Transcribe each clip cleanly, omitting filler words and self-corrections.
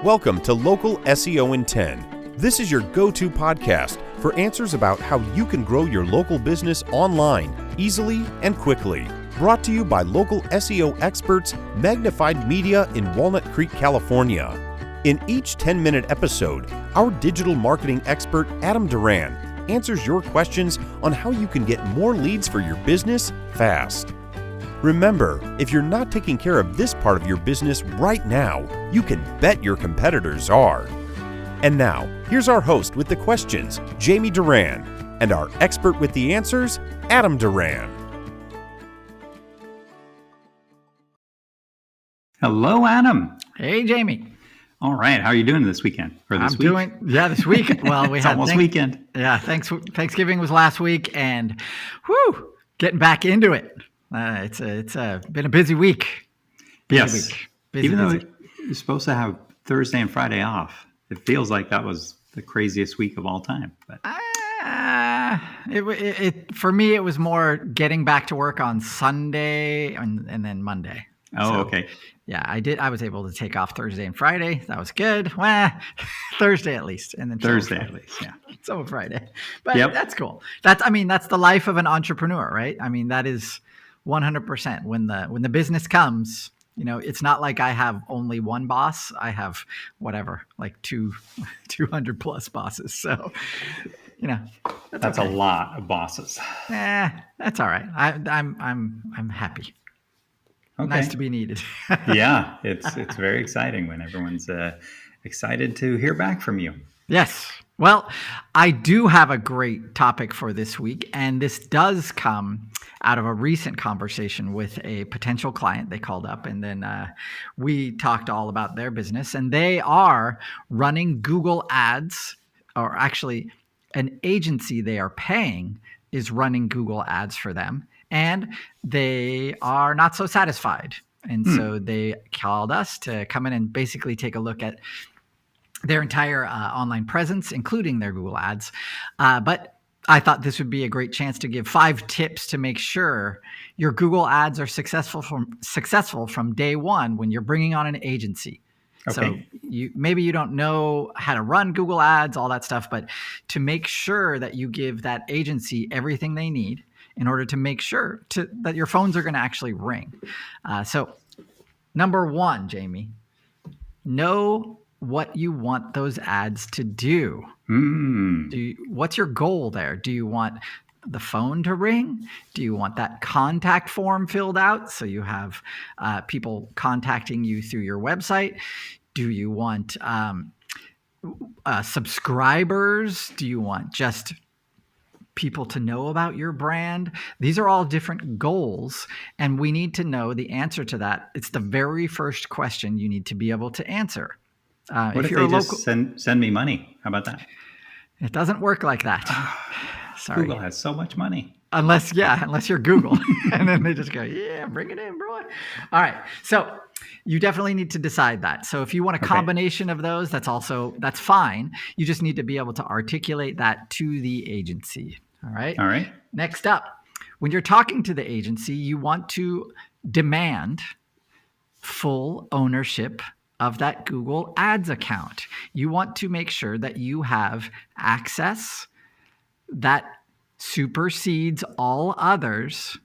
Welcome to Local SEO in 10. This is your go-to podcast for answers about how you can grow your local business online, easily and quickly. Brought to you by local SEO experts, Magnified Media in Walnut Creek, California. In each 10-minute episode, our digital marketing expert, Adam Duran, answers your questions on how you can get more leads for your business fast. Remember, if you're not taking care of this part of your business right now, you can bet your competitors are. And now, here's our host with the questions, Jamie Duran, and our expert with the answers, Adam Duran. Hello, Adam. Hey, Jamie. All right. How are you doing this weekend? Or this week? This week. Well, we it's had almost weekend. Yeah, Thanksgiving was last week, and getting back into it. It's been a busy week. Busy. Even though you're supposed to have Thursday and Friday off, it feels like that was the craziest week of all time. But for me, it was more getting back to work on Sunday and then Monday. Okay. Yeah, I was able to take off Thursday and Friday. That was good. Well, Thursday at least, and then Thursday at least. Yeah. So Friday, but That's cool. That's the life of an entrepreneur, right? I mean, that is 100%. When the business comes, it's not like I have only one boss. I have like 200 plus bosses. So, that's okay. A lot of bosses. That's all right. I'm happy. Okay. Nice to be needed. Yeah, it's very exciting when everyone's excited to hear back from you. Yes. Well, I do have a great topic for this week, and this does come out of a recent conversation with a potential client. They called up, and then we talked all about their business, and they are running Google Ads, or actually an agency they are paying is running Google Ads for them, and they are not so satisfied. And so they called us to come in and basically take a look at their entire online presence, including their Google Ads. But I thought this would be a great chance to give 5 tips to make sure your Google Ads are successful from day one when you're bringing on an agency. Okay. So maybe you don't know how to run Google Ads, all that stuff, but to make sure that you give that agency everything they need in order to make sure that your phones are going to actually ring. So number 1, Jamie, know what you want those ads to do. What's your goal there? Do you want the phone to ring? Do you want that contact form filled out so you have people contacting you through your website? Do you want subscribers? Do you want just people to know about your brand? These are all different goals, and we need to know the answer to that. It's the very first question you need to be able to answer. What if they just send me money? How about that? It doesn't work like that. Sorry. Google has so much money. Unless you're Google. And then they just go, yeah, bring it in, bro. All right. So you definitely need to decide that. So if you want a combination of those, that's fine. You just need to be able to articulate that to the agency. All right. All right. Next up, when you're talking to the agency, you want to demand full ownership of that Google Ads account. You want to make sure that you have access that supersedes all others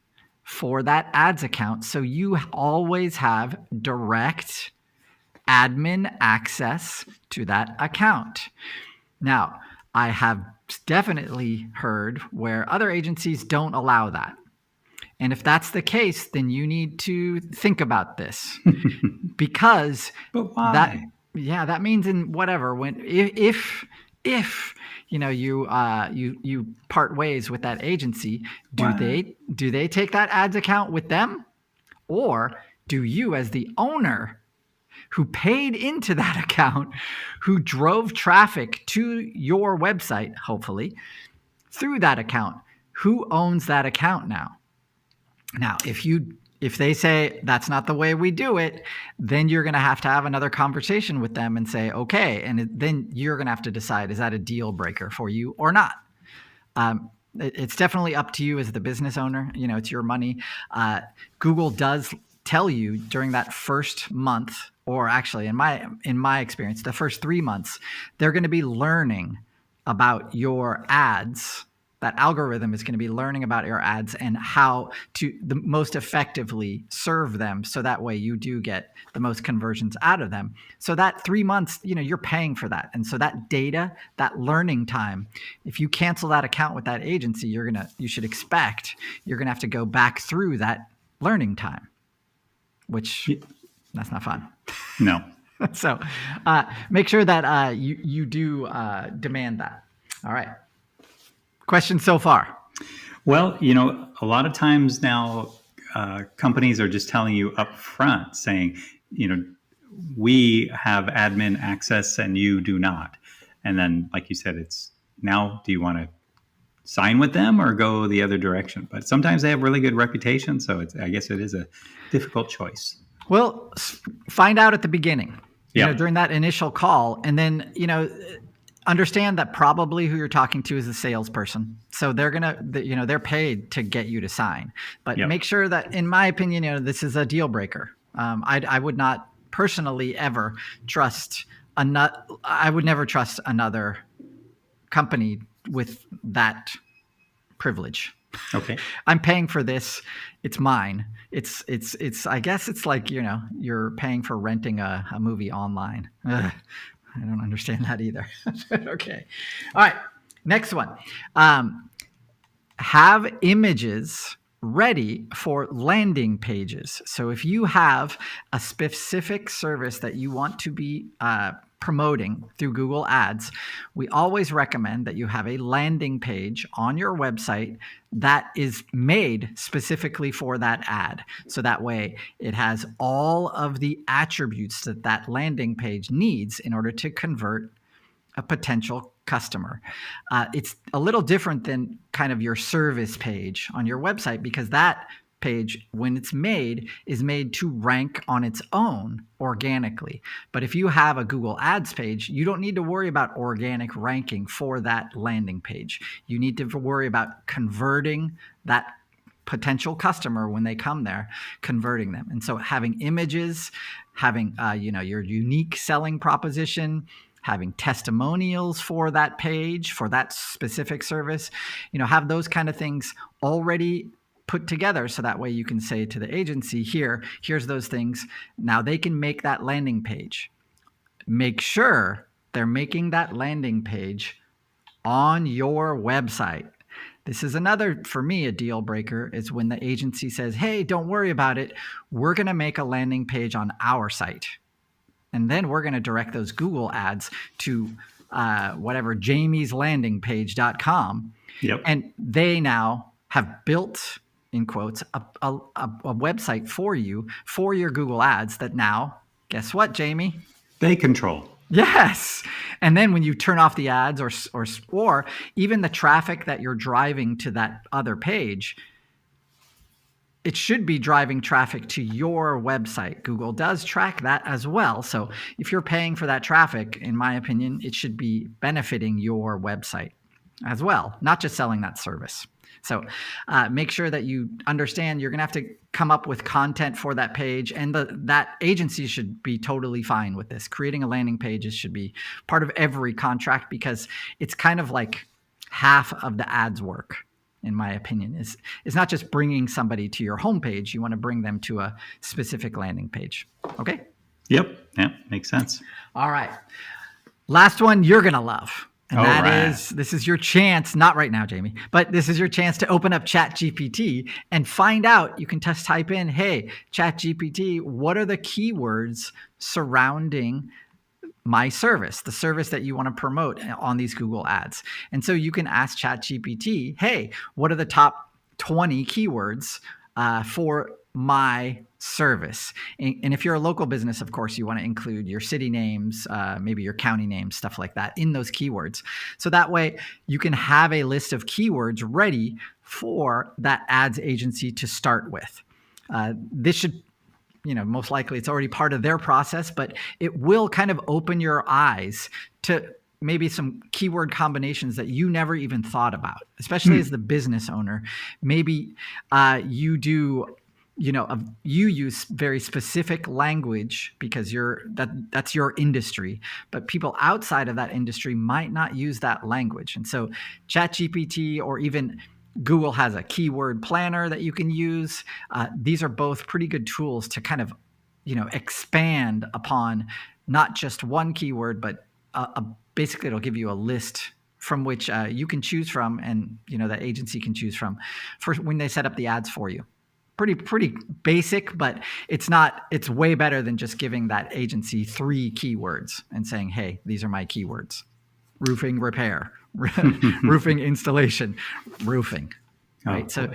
for that ads account. So you always have direct admin access to that account. Now, I have definitely heard where other agencies don't allow that. And if that's the case, then you need to think about this because but why? that means if you part ways with that agency, do they take that ads account with them, or do you as the owner who paid into that account, who drove traffic to your website, hopefully through that account, who owns that account now? Now, if they say that's not the way we do it, then you're going to have another conversation with them and say, okay, and then you're going to have to decide, is that a deal breaker for you or not? It's definitely up to you as the business owner. It's your money. Google does tell you during that first month, or actually in my experience, the first 3 months, they're going to be learning about your ads. That algorithm is going to be learning about your ads and how to the most effectively serve them, so that way you do get the most conversions out of them. So that 3 months, you're paying for that. And so that data, that learning time, if you cancel that account with that agency, you should expect you're going to have to go back through that learning time, which that's not fun. No. So make sure that you do demand that. All right. Questions so far? Well, a lot of times now companies are just telling you up front, saying, we have admin access and you do not. And then, like you said, it's now, do you want to sign with them or go the other direction? But sometimes they have really good reputation, so I guess it is a difficult choice. Well, find out at the beginning, Yeah. during that initial call, and then, understand that probably who you're talking to is a salesperson. So they're paid to get you to sign. But Yep. make sure that, in my opinion, this is a deal breaker. I would not personally ever trust I would never trust another company with that privilege. Okay. I'm paying for this. It's mine. It's I guess it's like, you're paying for renting a movie online. Ugh. I don't understand that either. Okay. All right. Next one. Have images ready for landing pages. So if you have a specific service that you want to be promoting through Google Ads, we always recommend that you have a landing page on your website that is made specifically for that ad. So that way it has all of the attributes that landing page needs in order to convert a potential customer. It's a little different than kind of your service page on your website, because that page, when it's made, is made to rank on its own organically. But if you have a Google Ads page, you don't need to worry about organic ranking for that landing page. You need to worry about converting that potential customer when they come there, converting them. And so having images, having your unique selling proposition, having testimonials for that page, for that specific service, have those kind of things already put together, so that way you can say to the agency, here's those things. Now they can make that landing page. Make sure they're making that landing page on your website. This is another, for me, a deal breaker, is when the agency says, hey, don't worry about it. We're going to make a landing page on our site. And then we're going to direct those Google ads to whatever, jamieslandingpage.com. Yep. And they now have built, in quotes, a website for you, for your Google ads, that now, guess what, Jamie? They control. Yes. And then when you turn off the ads or even the traffic that you're driving to that other page, it should be driving traffic to your website. Google does track that as well. So if you're paying for that traffic, in my opinion, it should be benefiting your website as well, not just selling that service. So make sure that you understand you're going to have to come up with content for that page, and that agency should be totally fine with this. Creating a landing page should be part of every contract, because it's kind of like half of the ads work, in my opinion. Is not just bringing somebody to your homepage. You want to bring them to a specific landing page. Okay? Yep. Yeah, makes sense. All right. Last one you're going to love. And All that right. this is your chance, not right now, Jamie, but this is your chance to open up ChatGPT and find out. You can just type in, hey, ChatGPT, what are the keywords surrounding my service, the service that you want to promote on these Google ads? And so you can ask ChatGPT, hey, what are the top 20 keywords for my service? And if you're a local business, of course, you want to include your city names, maybe your county names, stuff like that in those keywords. So that way you can have a list of keywords ready for that ads agency to start with. This should, most likely it's already part of their process, but it will kind of open your eyes to maybe some keyword combinations that you never even thought about, especially as the business owner. Maybe you do you use very specific language because that's your industry, but people outside of that industry might not use that language. And so ChatGPT or even Google has a keyword planner that you can use. These are both pretty good tools to kind of, expand upon not just one keyword, but basically it'll give you a list from which you can choose from, and that agency can choose from for when they set up the ads for you. Pretty basic, but it's way better than just giving that agency 3 keywords and saying, hey, these are my keywords: roofing repair, roofing installation, roofing, right? So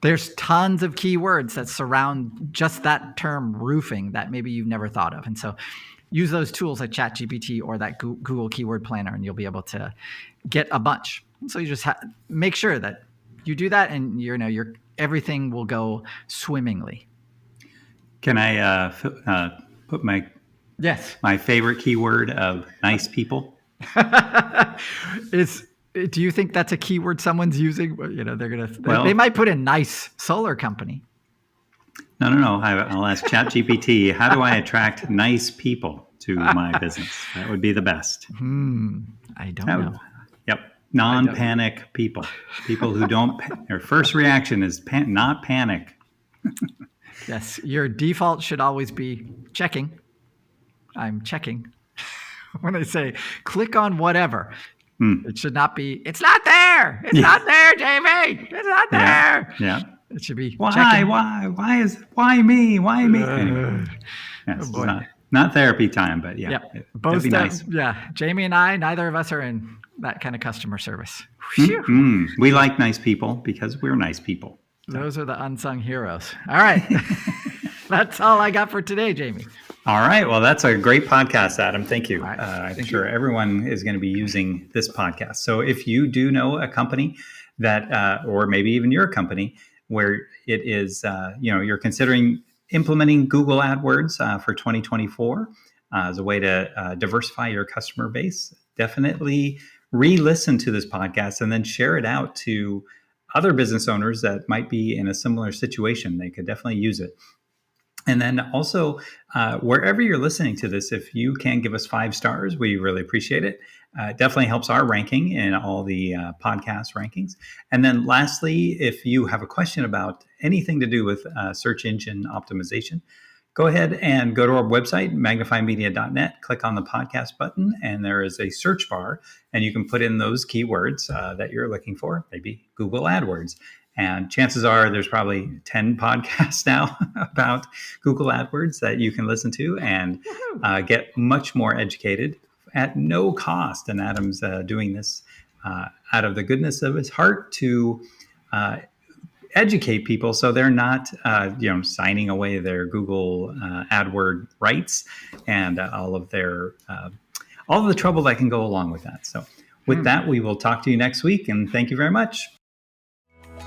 there's tons of keywords that surround just that term roofing that maybe you've never thought of. And so use those tools like ChatGPT or that Google Keyword Planner, and you'll be able to get a bunch. So you just make sure that you do that, and everything will go swimmingly. Can I put my favorite keyword of nice people? Do you think that's a keyword someone's using? They might put in nice solar company. No. I'll ask ChatGPT, how do I attract nice people to my business? That would be the best. I don't know. Yep. Non-panic people who don't, their first reaction is not panic. Yes. Your default should always be checking. I'm checking. When I say click on whatever, it should not be, it's not there. It's not there, Jamie. It's not there. Yeah. It should be why checking. Why me? Yes, boy. Not therapy time, but Both be nice. Jamie and I, neither of us are in that kind of customer service. We like nice people because we're nice people. Those are the unsung heroes. All right. That's all I got for today, Jamie. All right. Well, that's a great podcast, Adam. Thank you. Right. I'm sure everyone is going to be using this podcast. So if you do know a company that, or maybe even your company, where it is, you're considering implementing Google AdWords for 2024 as a way to diversify your customer base, definitely re-listen to this podcast and then share it out to other business owners that might be in a similar situation. They could definitely use it. And then also, wherever you're listening to this, if you can give us 5 stars, we really appreciate it. It definitely helps our ranking in all the podcast rankings. And then lastly, if you have a question about anything to do with search engine optimization, go ahead and go to our website, magnifiedmedia.net, click on the podcast button, and there is a search bar, and you can put in those keywords that you're looking for, maybe Google AdWords. And chances are there's probably 10 podcasts now about Google AdWords that you can listen to and get much more educated at no cost. And Adam's doing this out of the goodness of his heart to educate people so they're not signing away their Google AdWord rights and all of the trouble that can go along with that. So with that, we will talk to you next week, and thank you very much.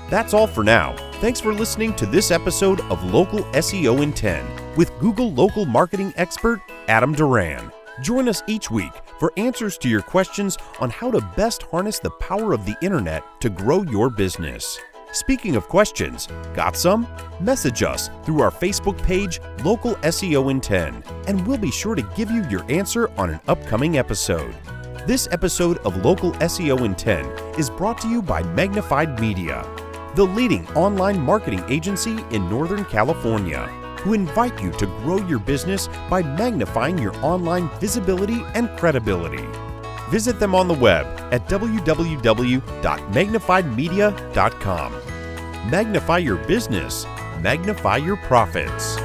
That's all for now. Thanks for listening to this episode of Local SEO in 10 with Google local marketing expert Adam Duran. Join us each week for answers to your questions on how to best harness the power of the internet to grow your business. Speaking of questions, got some? Message us through our Facebook page, Local SEO in 10, and we'll be sure to give you your answer on an upcoming episode. This episode of Local SEO in 10 is brought to you by Magnified Media, the leading online marketing agency in Northern California, who invite you to grow your business by magnifying your online visibility and credibility. Visit them on the web at www.magnifiedmedia.com. Magnify your business, magnify your profits.